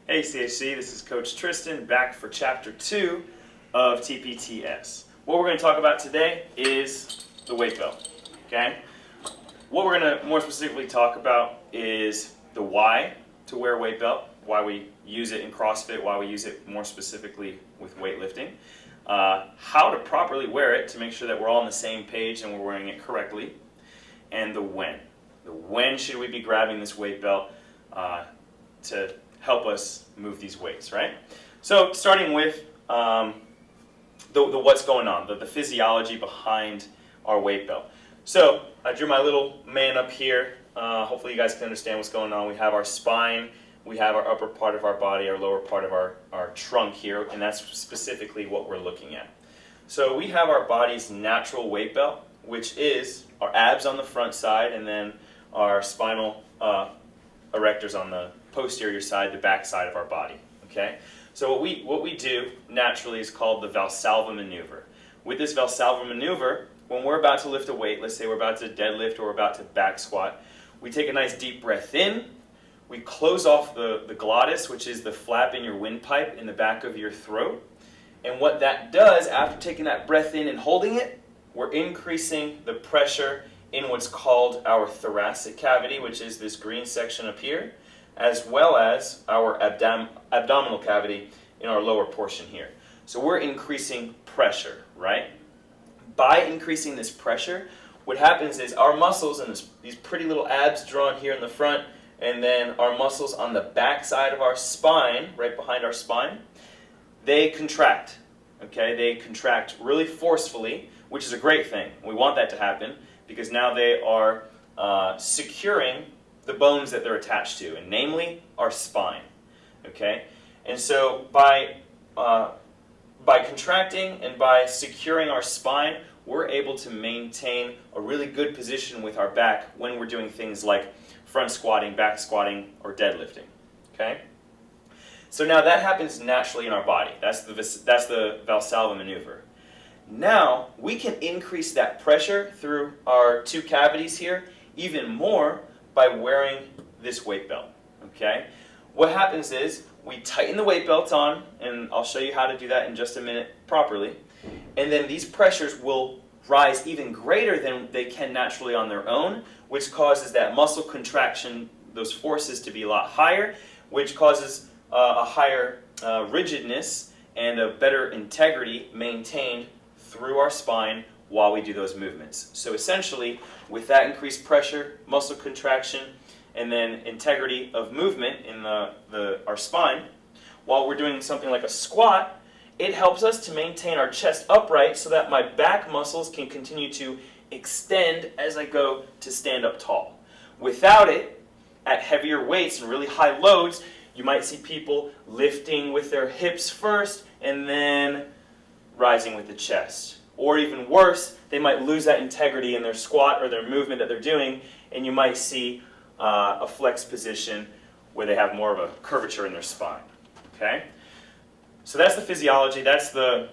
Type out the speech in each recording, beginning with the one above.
Hey CHC, this is Coach Tristan back for Chapter 2 of TPTS. What we're going to talk about today is the weight belt. Okay? What we're going to more specifically talk about is the why to wear a weight belt, why we use it in CrossFit, why we use it more specifically with weightlifting, how to properly wear it to make sure that we're all on the same page and we're wearing it correctly, and the when. The when should we be grabbing this weight belt to help us move these weights, right? So starting with the what's going on, the physiology behind our weight belt. So I drew my little man up here. Hopefully you guys can understand what's going on. We have our spine, we have our upper part of our body, our lower part of our trunk here, and that's specifically what we're looking at. So we have our body's natural weight belt, which is our abs on the front side and then our spinal erectors on the posterior side, the back side of our body. Okay? So what we do naturally is called the Valsalva maneuver. With this Valsalva maneuver, when we're about to lift a weight, let's say we're about to deadlift or we're about to back squat, we take a nice deep breath in, we close off the glottis, which is the flap in your windpipe in the back of your throat. And what that does, after taking that breath in and holding it, we're increasing the pressure in what's called our thoracic cavity, which is this green section up here, as well as our abdominal cavity in our lower portion here. So we're increasing pressure, right? By increasing this pressure, what happens is our muscles and these pretty little abs drawn here in the front, and then our muscles on the back side of our spine, right behind our spine, they contract. Okay, they contract really forcefully, which is a great thing. We want that to happen because now they are securing the bones that they're attached to, and namely our spine. Okay, and so by contracting and by securing our spine, we're able to maintain a really good position with our back when we're doing things like front squatting, back squatting, or deadlifting. Okay, so now that happens naturally in our body. That's the Valsalva maneuver. Now we can increase that pressure through our two cavities here even more by wearing this weight belt. Okay, what happens is we tighten the weight belt on, and I'll show you how to do that in just a minute properly, and then these pressures will rise even greater than they can naturally on their own, which causes that muscle contraction, those forces to be a lot higher, which causes a higher rigidness and a better integrity maintained through our spine while we do those movements. So essentially, with that increased pressure, muscle contraction, and then integrity of movement in our spine, while we're doing something like a squat, it helps us to maintain our chest upright so that my back muscles can continue to extend as I go to stand up tall. Without it, at heavier weights and really high loads, you might see people lifting with their hips first and then rising with the chest. Or even worse, they might lose that integrity in their squat or their movement that they're doing, and you might see a flex position where they have more of a curvature in their spine. Okay? So that's the physiology, that's the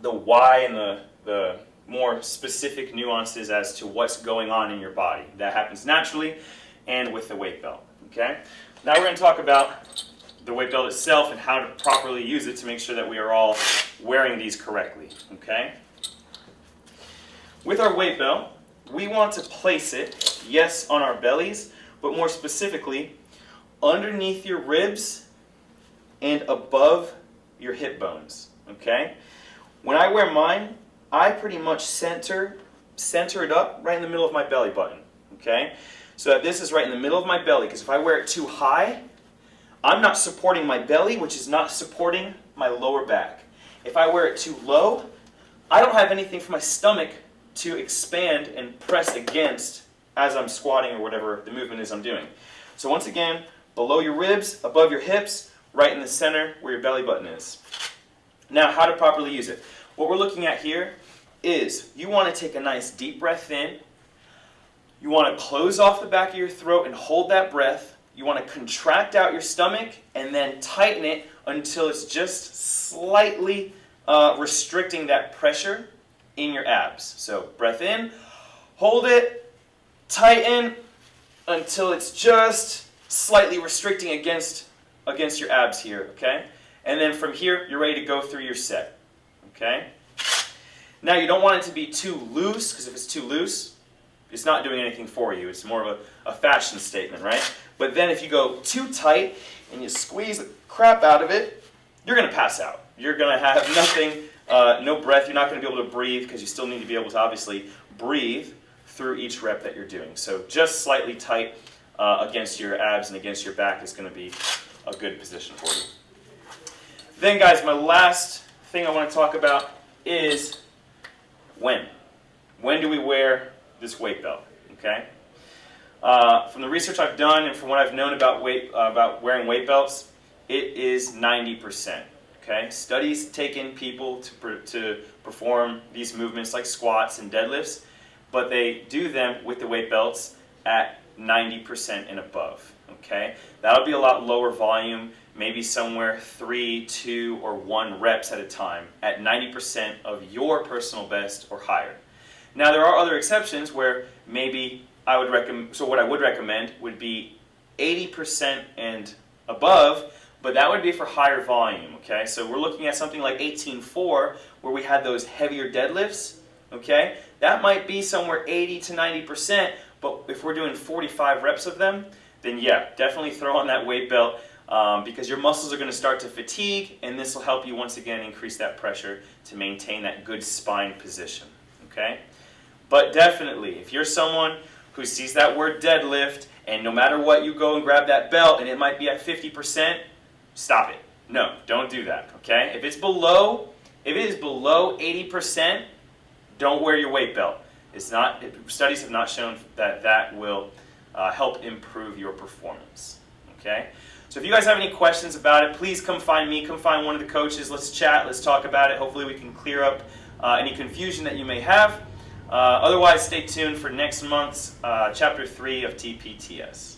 why and the more specific nuances as to what's going on in your body. That happens naturally and with the weight belt. Okay? Now we're going to talk about the weight belt itself and how to properly use it to make sure that we are all wearing these correctly. Okay? With our weight belt, we want to place it, yes, on our bellies, but more specifically, underneath your ribs and above your hip bones. Okay? When I wear mine, I pretty much center it up right in the middle of my belly button. Okay? So that this is right in the middle of my belly, because if I wear it too high, I'm not supporting my belly, which is not supporting my lower back. If I wear it too low, I don't have anything for my stomach to expand and press against as I'm squatting or whatever the movement is I'm doing. So once again, below your ribs, above your hips, right in the center where your belly button is. Now, how to properly use it. What we're looking at here is you want to take a nice deep breath in. You want to close off the back of your throat and hold that breath. You want to contract out your stomach and then tighten it until it's just slightly restricting that pressure in your abs. So breath in, hold it, tighten until it's just slightly restricting against against your abs here, okay? And then from here, you're ready to go through your set, okay? Now, you don't want it to be too loose, because if it's too loose, it's not doing anything for you. It's more of a fashion statement, right? But then if you go too tight and you squeeze the crap out of it, you're going to pass out. You're going to have nothing, no breath. You're not going to be able to breathe, because you still need to be able to obviously breathe through each rep that you're doing. So just slightly tight against your abs and against your back is going to be a good position for you. Then, guys, my last thing I want to talk about is when. When do we wear this weight belt? Okay. From the research I've done and from what I've known about wearing weight belts, it is 90%. Okay. Studies taken people to perform these movements like squats and deadlifts, but they do them with the weight belts at 90% and above. Okay. That'll be a lot lower volume, maybe somewhere 3, 2, or 1 reps at a time at 90% of your personal best or higher. Now, there are other exceptions where maybe I would recommend, so what I would recommend would be 80% and above, but that would be for higher volume, okay? So we're looking at something like 18.4 where we had those heavier deadlifts, okay? That might be somewhere 80 to 90%, but if we're doing 45 reps of them, then yeah, definitely throw on that weight belt because your muscles are going to start to fatigue, and this will help you once again increase that pressure to maintain that good spine position, okay? But definitely, if you're someone who sees that word deadlift, and no matter what, you go and grab that belt, and it might be at 50%, stop it. No, don't do that, okay? If it is below 80%, don't wear your weight belt. Studies have not shown that that will help improve your performance, okay? So if you guys have any questions about it, please come find me, come find one of the coaches. Let's chat, let's talk about it. Hopefully we can clear up any confusion that you may have. Otherwise, stay tuned for next month's Chapter 3 of TPTS.